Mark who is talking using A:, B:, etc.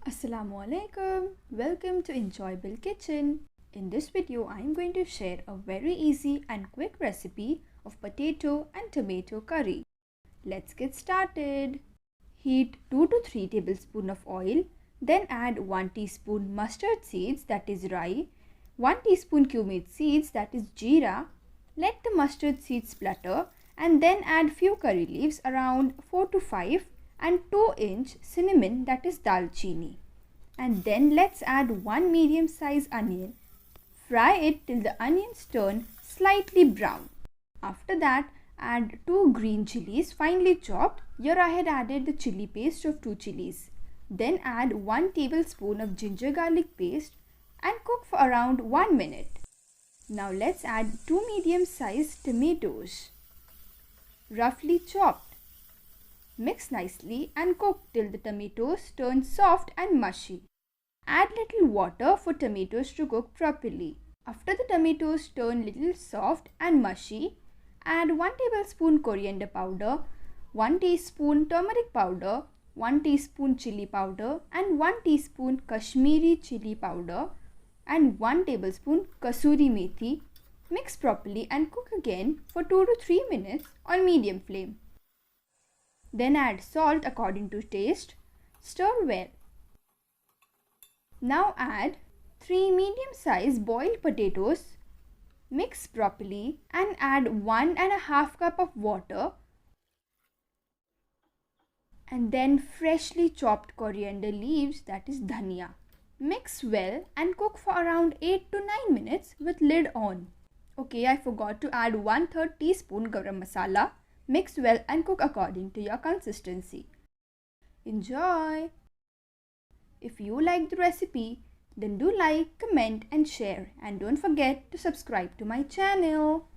A: Assalamualaikum. Welcome to Enjoyable Kitchen. In this video, I am going to share a very easy and quick recipe of potato and tomato curry. Let's get started. Heat 2 to 3 tablespoons of oil, then add 1 teaspoon mustard seeds, that is rye, 1 teaspoon cumin seeds, that is jeera. Let the mustard seeds splutter and then add few curry leaves, around 4 to 5, and 2-inch cinnamon, that is dalchini. And then let's add 1 medium-sized onion. Fry it till the onions turn slightly brown. After that, add 2 green chillies finely chopped. Here I had added the chilli paste of 2 chillies. Then add 1 tablespoon of ginger garlic paste and cook for around 1 minute. Now let's add 2 medium-sized tomatoes, roughly chopped. Mix nicely and cook till the tomatoes turn soft and mushy. Add little water for tomatoes to cook properly. After the tomatoes turn little soft and mushy, add 1 tablespoon coriander powder, 1 teaspoon turmeric powder, 1 teaspoon chilli powder and 1 teaspoon Kashmiri chilli powder and 1 tablespoon Kasuri methi. Mix properly and cook again for 2 to 3 minutes on medium flame. Then add salt according to taste. Stir well. Now add 3 medium-sized boiled potatoes. Mix properly and add 1.5 cup of water and then freshly chopped coriander leaves, that is dhania. Mix well and cook for around 8 to 9 minutes with lid on. Okay, I forgot to add 1/3 teaspoon garam masala. Mix well and cook according to your consistency. Enjoy! If you like the recipe, then do like, comment and share, and don't forget to subscribe to my channel.